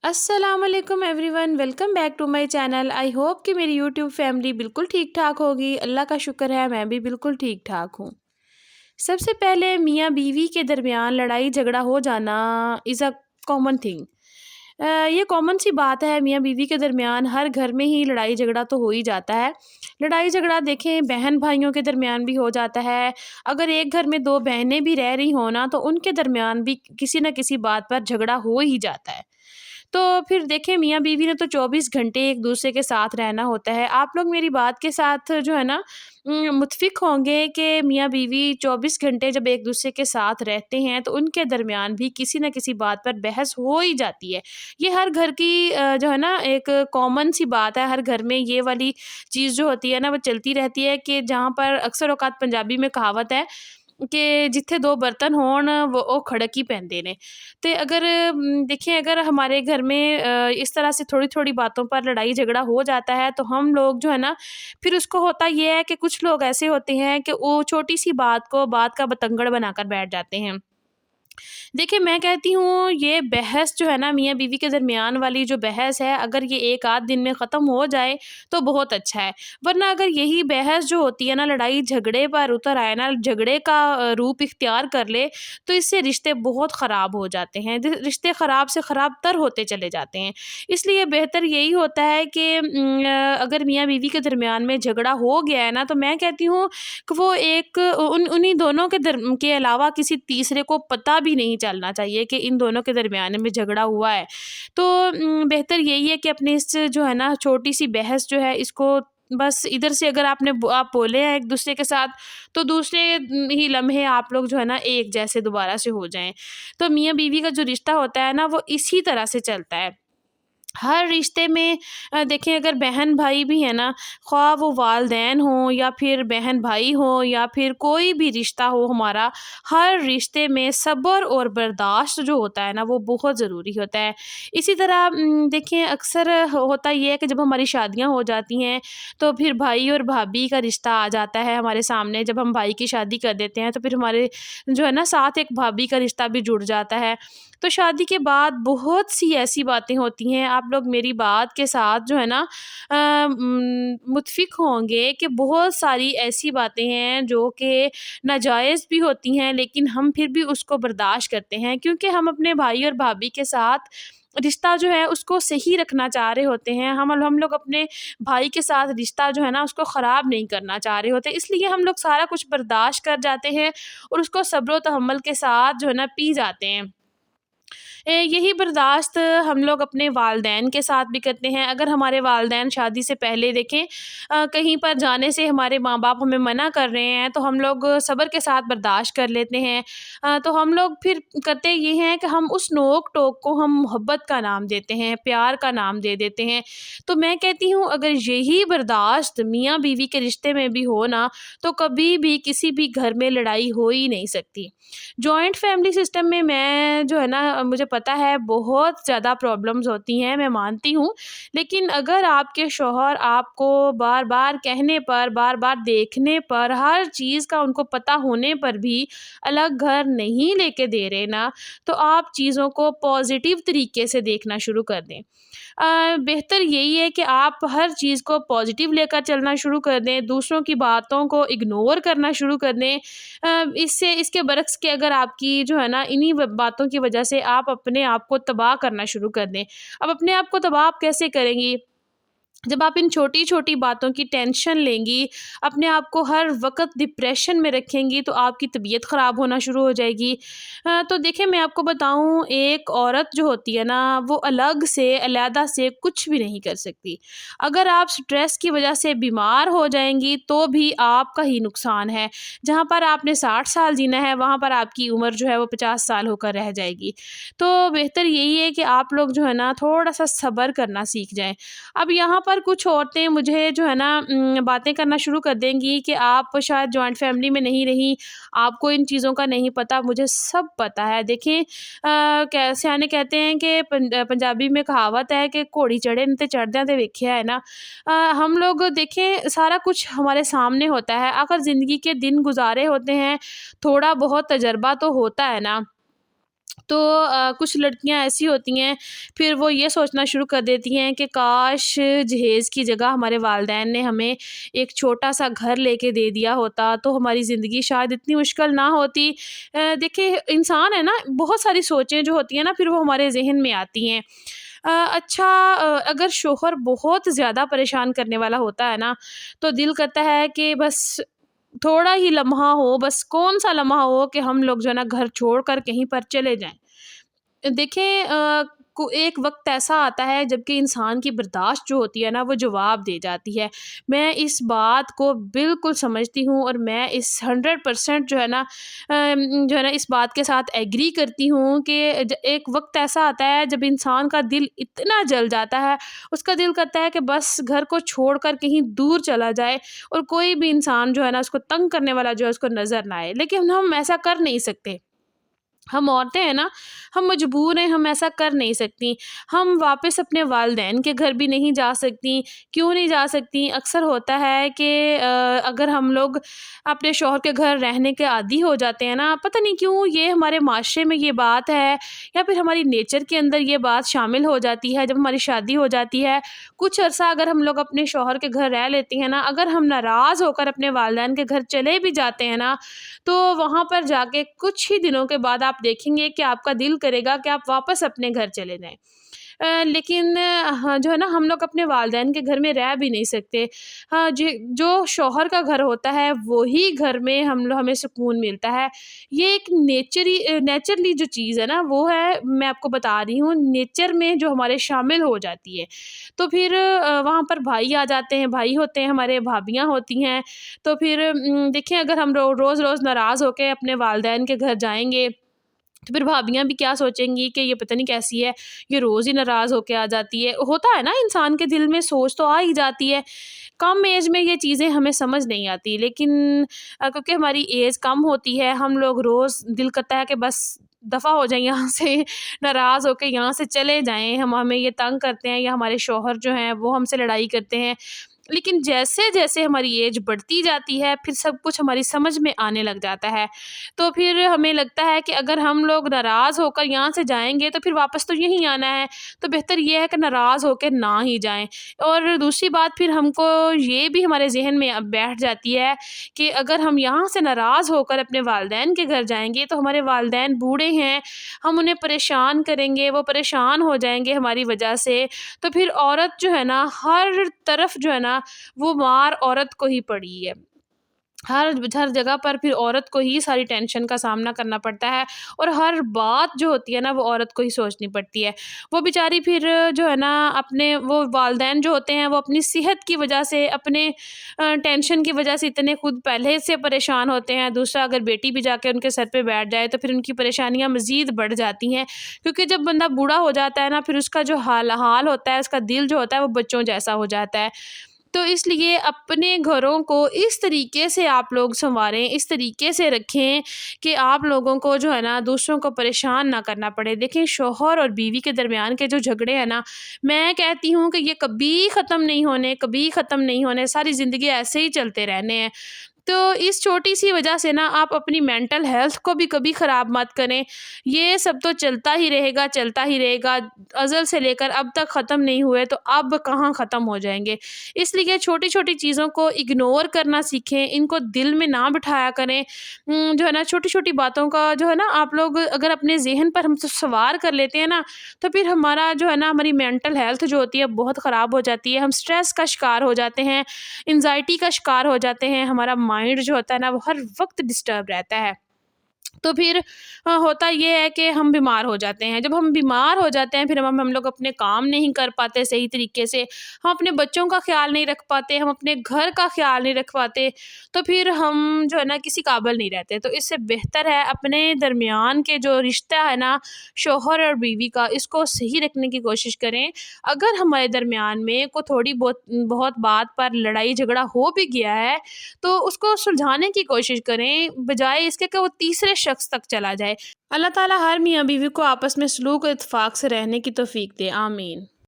السلام علیکم everyone, welcome back to my channel. I hope کہ میری یوٹیوب فیملی بالکل ٹھیک ٹھاک ہوگی۔ اللہ کا شکر ہے میں بھی بالکل ٹھیک ٹھاک ہوں۔ سب سے پہلے میاں بیوی کے درمیان لڑائی جھگڑا ہو جانا از اے کامن تھنگ۔ یہ کامن سی بات ہے، میاں بیوی کے درمیان ہر گھر میں ہی لڑائی جھگڑا تو ہو ہی جاتا ہے۔ لڑائی جھگڑا دیکھیں بہن بھائیوں کے درمیان بھی ہو جاتا ہے۔ اگر ایک گھر میں دو بہنیں بھی رہ رہی ہوں نا تو ان کے درمیان بھی کسی نہ کسی بات پر جھگڑا ہو ہی جاتا ہے۔ تو پھر دیکھیں میاں بیوی نے تو 24 گھنٹے ایک دوسرے کے ساتھ رہنا ہوتا ہے۔ آپ لوگ میری بات کے ساتھ جو ہے نا متفق ہوں گے کہ میاں بیوی 24 گھنٹے جب ایک دوسرے کے ساتھ رہتے ہیں تو ان کے درمیان بھی کسی نہ کسی بات پر بحث ہو ہی جاتی ہے۔ یہ ہر گھر کی جو ہے نا ایک کامن سی بات ہے۔ ہر گھر میں یہ والی چیز جو ہوتی ہے نا وہ چلتی رہتی ہے کہ جہاں پر اکثر اوقات پنجابی میں کہاوت ہے کہ جتھے دو برتن ہون وہ کھڑک ہی پیندے نے۔ تو اگر دیکھیں اگر ہمارے گھر میں اس طرح سے تھوڑی تھوڑی باتوں پر لڑائی جھگڑا ہو جاتا ہے تو ہم لوگ جو ہے نا پھر اس کو ہوتا یہ ہے کہ کچھ لوگ ایسے ہوتے ہیں کہ وہ چھوٹی سی بات کو بات کا بتنگڑ بنا کر بیٹھ جاتے ہیں۔ دیکھیں میں کہتی ہوں یہ بحث جو ہے نا میاں بیوی کے درمیان والی جو بحث ہے، اگر یہ ایک آدھ دن میں ختم ہو جائے تو بہت اچھا ہے، ورنہ اگر یہی بحث جو ہوتی ہے نا لڑائی جھگڑے پر اتر آئے نا، جھگڑے کا روپ اختیار کر لے تو اس سے رشتے بہت خراب ہو جاتے ہیں، رشتے خراب سے خراب تر ہوتے چلے جاتے ہیں۔ اس لیے بہتر یہی ہوتا ہے کہ اگر میاں بیوی کے درمیان میں جھگڑا ہو گیا ہے نا تو میں کہتی ہوں کہ وہ ایک انہی دونوں کے علاوہ کسی تیسرے کو پتہ بھی نہیں چلنا چاہیے کہ ان دونوں کے درمیان میں جھگڑا ہوا ہے۔ تو بہتر یہی ہے کہ اپنے اس جو ہے نا چھوٹی سی بحث جو ہے اس کو بس ادھر سے اگر آپ بولے ہیں ایک دوسرے کے ساتھ تو دوسرے ہی لمحے آپ لوگ جو ہے نا ایک جیسے دوبارہ سے ہو جائیں۔ تو میاں بیوی کا جو رشتہ ہوتا ہے نا وہ اسی طرح سے چلتا ہے۔ ہر رشتے میں دیکھیں اگر بہن بھائی بھی ہیں نا، خواہ وہ والدین ہوں یا پھر بہن بھائی ہوں یا پھر کوئی بھی رشتہ ہو ہمارا، ہر رشتے میں صبر اور برداشت جو ہوتا ہے نا وہ بہت ضروری ہوتا ہے۔ اسی طرح دیکھیں اکثر ہوتا یہ ہے کہ جب ہماری شادیاں ہو جاتی ہیں تو پھر بھائی اور بھابھی کا رشتہ آ جاتا ہے ہمارے سامنے۔ جب ہم بھائی کی شادی کر دیتے ہیں تو پھر ہمارے جو ہے نا ساتھ ایک بھابھی کا رشتہ بھی جڑ جاتا ہے۔ تو شادی کے بعد بہت سی ایسی باتیں ہوتی ہیں، آپ لوگ میری بات کے ساتھ جو ہے نا متفق ہوں گے کہ بہت ساری ایسی باتیں ہیں جو کہ ناجائز بھی ہوتی ہیں لیکن ہم پھر بھی اس کو برداشت کرتے ہیں کیونکہ ہم اپنے بھائی اور بھابھی کے ساتھ رشتہ جو ہے اس کو صحیح رکھنا چاہ رہے ہوتے ہیں۔ ہم لوگ اپنے بھائی کے ساتھ رشتہ جو ہے نا اس کو خراب نہیں کرنا چاہ رہے ہوتے، اس لیے ہم لوگ سارا کچھ برداشت کر جاتے ہیں اور اس کو صبر و تحمل کے ساتھ جو ہے نا پی جاتے ہیں۔ یہی برداشت ہم لوگ اپنے والدین کے ساتھ بھی کرتے ہیں۔ اگر ہمارے والدین شادی سے پہلے دیکھیں کہیں پر جانے سے ہمارے ماں باپ ہمیں منع کر رہے ہیں تو ہم لوگ صبر کے ساتھ برداشت کر لیتے ہیں۔ تو ہم لوگ پھر کرتے یہ ہیں کہ ہم اس نوک ٹوک کو ہم محبت کا نام دیتے ہیں، پیار کا نام دے دیتے ہیں۔ تو میں کہتی ہوں اگر یہی برداشت میاں بیوی کے رشتے میں بھی ہو نا تو کبھی بھی کسی بھی گھر میں لڑائی ہو ہی نہیں سکتی۔ جوائنٹ فیملی سسٹم میں جو ہے نا مجھے پتا ہے بہت زیادہ پرابلمز ہوتی ہیں، میں مانتی ہوں، لیکن اگر آپ کے شوہر آپ کو بار بار کہنے پر، بار بار دیکھنے پر، ہر چیز کا ان کو پتہ ہونے پر بھی الگ گھر نہیں لے کے دے رہے نا تو آپ چیزوں کو پازیٹیو طریقے سے دیکھنا شروع کر دیں۔ بہتر یہی ہے کہ آپ ہر چیز کو پازیٹیو لے کر چلنا شروع کر دیں، دوسروں کی باتوں کو اگنور کرنا شروع کر دیں۔ اس کے برعکس کہ اگر آپ کی جو ہے نا انہی باتوں کی وجہ سے آپ اپنے آپ کو تباہ کرنا شروع کر دیں۔ اب اپنے آپ کو تباہ آپ کیسے کریں گی؟ جب آپ ان چھوٹی چھوٹی باتوں کی ٹینشن لیں گی، اپنے آپ کو ہر وقت ڈپریشن میں رکھیں گی تو آپ کی طبیعت خراب ہونا شروع ہو جائے گی۔ تو دیکھیں میں آپ کو بتاؤں ایک عورت جو ہوتی ہے نا وہ الگ سے علیحدہ سے کچھ بھی نہیں کر سکتی۔ اگر آپ سٹریس کی وجہ سے بیمار ہو جائیں گی تو بھی آپ کا ہی نقصان ہے۔ جہاں پر آپ نے 60 سال جینا ہے وہاں پر آپ کی عمر جو ہے وہ 50 سال ہو کر رہ جائے گی۔ تو بہتر یہی ہے کہ آپ لوگ جو ہے نا تھوڑا سا صبر کرنا سیکھ جائیں۔ اب یہاں پر کچھ عورتیں مجھے جو ہے نا باتیں کرنا شروع کر دیں گی کہ آپ شاید جوائنٹ فیملی میں نہیں رہی، آپ کو ان چیزوں کا نہیں پتہ۔ مجھے سب پتہ ہے۔ دیکھیں سیانے کہتے ہیں کہ پنجابی میں کہاوت ہے کہ گھوڑی چڑھے تے چڑھدیاں تے ویکھیا ہے نا۔ ہم لوگ دیکھیں سارا کچھ ہمارے سامنے ہوتا ہے، اگر زندگی کے دن گزارے ہوتے ہیں، تھوڑا بہت تجربہ تو ہوتا ہے نا، تو کچھ لڑکیاں ایسی ہوتی ہیں پھر وہ یہ سوچنا شروع کر دیتی ہیں کہ کاش جہیز کی جگہ ہمارے والدین نے ہمیں ایک چھوٹا سا گھر لے کے دے دیا ہوتا تو ہماری زندگی شاید اتنی مشکل نہ ہوتی۔ دیکھیں انسان ہے نا، بہت ساری سوچیں جو ہوتی ہیں نا پھر وہ ہمارے ذہن میں آتی ہیں۔ اچھا، اگر شوہر بہت زیادہ پریشان کرنے والا ہوتا ہے نا تو دل کرتا ہے کہ بس تھوڑا ہی لمحہ ہو، بس کون سا لمحہ ہو کہ ہم لوگ جو ہے نا گھر چھوڑ کر کہیں پر چلے جائیں۔ دیکھیں ایک وقت ایسا آتا ہے جب کہ انسان کی برداشت جو ہوتی ہے نا وہ جواب دے جاتی ہے۔ میں اس بات کو بالکل سمجھتی ہوں اور میں اس 100% جو ہے نا اس بات کے ساتھ ایگری کرتی ہوں کہ ایک وقت ایسا آتا ہے جب انسان کا دل اتنا جل جاتا ہے، اس کا دل کرتا ہے کہ بس گھر کو چھوڑ کر کہیں دور چلا جائے اور کوئی بھی انسان جو ہے نا اس کو تنگ کرنے والا جو ہے اس کو نظر نہ آئے، لیکن ہم ایسا کر نہیں سکتے۔ ہم عورتیں ہیں نا، ہم مجبور ہیں، ہم ایسا کر نہیں سکتی۔ ہم واپس اپنے والدین کے گھر بھی نہیں جا سکتی۔ کیوں نہیں جا سکتی؟ اکثر ہوتا ہے کہ اگر ہم لوگ اپنے شوہر کے گھر رہنے کے عادی ہو جاتے ہیں نا، پتہ نہیں کیوں یہ ہمارے معاشرے میں یہ بات ہے یا پھر ہماری نیچر کے اندر یہ بات شامل ہو جاتی ہے۔ جب ہماری شادی ہو جاتی ہے کچھ عرصہ اگر ہم لوگ اپنے شوہر کے گھر رہ لیتے ہیں نا، اگر ہم ناراض ہو کر اپنے والدین کے گھر چلے بھی جاتے ہیں نا تو وہاں پر جا کے کچھ ہی دنوں کے بعد آپ دیکھیں گے کہ آپ کا دل کرے گا کہ آپ واپس اپنے گھر چلے جائیں۔ لیکن جو ہے نا ہم لوگ اپنے والدین کے گھر میں رہ بھی نہیں سکتے۔ جو شوہر کا گھر ہوتا ہے وہی گھر میں ہمیں سکون ملتا ہے۔ یہ ایک نیچرلی جو چیز ہے نا وہ ہے، میں آپ کو بتا رہی ہوں، نیچر میں جو ہمارے شامل ہو جاتی ہے۔ تو پھر وہاں پر بھائی آ جاتے ہیں، بھائی ہوتے ہیں ہمارے، بھابیاں ہوتی ہیں۔ تو پھر دیکھیں اگر ہم روز روز ناراض ہو کے اپنے والدین کے گھر جائیں گے تو پھر بھابیاں بھی کیا سوچیں گی کہ یہ پتہ نہیں کیسی ہے، یہ روز ہی ناراض ہو کے آ جاتی ہے۔ ہوتا ہے نا انسان کے دل میں سوچ تو آ ہی جاتی ہے۔ کم ایج میں یہ چیزیں ہمیں سمجھ نہیں آتی، لیکن کیونکہ ہماری ایج کم ہوتی ہے ہم لوگ روز دل کرتا ہے کہ بس دفع ہو جائیں یہاں سے، ناراض ہو کے یہاں سے چلے جائیں، ہمیں یہ تنگ کرتے ہیں یا ہمارے شوہر جو ہیں وہ ہم سے لڑائی کرتے ہیں۔ لیکن جیسے جیسے ہماری ایج بڑھتی جاتی ہے پھر سب کچھ ہماری سمجھ میں آنے لگ جاتا ہے۔ تو پھر ہمیں لگتا ہے کہ اگر ہم لوگ ناراض ہو کر یہاں سے جائیں گے تو پھر واپس تو یہیں آنا ہے، تو بہتر یہ ہے کہ ناراض ہو کے نہ ہی جائیں۔ اور دوسری بات پھر ہم کو یہ بھی ہمارے ذہن میں بیٹھ جاتی ہے کہ اگر ہم یہاں سے ناراض ہو کر اپنے والدین کے گھر جائیں گے تو ہمارے والدین بوڑھے ہیں، ہم انہیں پریشان کریں گے، وہ پریشان ہو جائیں گے ہماری وجہ سے۔ تو پھر عورت جو ہے نا ہر طرف جو ہے نا وہ مار عورت کو ہی پڑی ہے۔ ہر جگہ پر پھر عورت کو ہی ساری ٹینشن کا سامنا کرنا پڑتا ہے اور ہر بات جو ہوتی ہے نا وہ عورت کو ہی سوچنی پڑتی ہے۔ وہ بیچاری پھر جو ہے نا اپنے وہ والدین جو ہوتے ہیں وہ اپنی صحت کی وجہ سے، اپنے ٹینشن کی وجہ سے اتنے خود پہلے سے پریشان ہوتے ہیں، دوسرا اگر بیٹی بھی جا کے ان کے سر پہ بیٹھ جائے تو پھر ان کی پریشانیاں مزید بڑھ جاتی ہیں، کیونکہ جب بندہ بوڑھا ہو جاتا ہے نا پھر اس کا جو حال ہوتا ہے، اس کا دل جو ہوتا ہے وہ بچوں جیسا ہو جاتا ہے۔ تو اس لیے اپنے گھروں کو اس طریقے سے آپ لوگ سنواریں، اس طریقے سے رکھیں کہ آپ لوگوں کو جو ہے نا دوسروں کو پریشان نہ کرنا پڑے۔ دیکھیں شوہر اور بیوی کے درمیان کے جو جھگڑے ہیں نا، میں کہتی ہوں کہ یہ کبھی ختم نہیں ہونے، کبھی ختم نہیں ہونے، ساری زندگی ایسے ہی چلتے رہنے ہیں۔ تو اس چھوٹی سی وجہ سے نا آپ اپنی مینٹل ہیلتھ کو بھی کبھی خراب مت کریں۔ یہ سب تو چلتا ہی رہے گا، چلتا ہی رہے گا، ازل سے لے کر اب تک ختم نہیں ہوئے تو اب کہاں ختم ہو جائیں گے۔ اس لیے چھوٹی چھوٹی چیزوں کو اگنور کرنا سیکھیں، ان کو دل میں نہ بٹھایا کریں۔ جو ہے نا چھوٹی چھوٹی باتوں کا جو ہے نا آپ لوگ اگر اپنے ذہن پر ہم سے سوار کر لیتے ہیں نا تو پھر ہمارا جو ہے نا ہماری مینٹل ہیلتھ جو ہوتی ہے بہت خراب ہو جاتی ہے، ہم سٹریس کا شکار ہو جاتے ہیں، انزائٹی کا شکار ہو جاتے ہیں، ہمارا مائنڈ جو ہوتا ہے نا وہ ہر وقت ڈسٹرب رہتا ہے۔ تو پھر ہوتا یہ ہے کہ ہم بیمار ہو جاتے ہیں۔ جب ہم بیمار ہو جاتے ہیں پھر ہم لوگ اپنے کام نہیں کر پاتے صحیح طریقے سے، ہم اپنے بچوں کا خیال نہیں رکھ پاتے، ہم اپنے گھر کا خیال نہیں رکھ پاتے، تو پھر ہم جو ہے نا کسی قابل نہیں رہتے۔ تو اس سے بہتر ہے اپنے درمیان کے جو رشتہ ہے نا شوہر اور بیوی کا، اس کو صحیح رکھنے کی کوشش کریں۔ اگر ہمارے درمیان میں کوئی تھوڑی بہت بات پر لڑائی جھگڑا ہو بھی گیا ہے تو اس کو سلجھانے کی کوشش کریں، بجائے اس کے کہ وہ تیسرے شخص تک چلا جائے۔ اللہ تعالیٰ ہر میاں بیوی کو آپس میں سلوک و اتفاق سے رہنے کی توفیق دے، آمین۔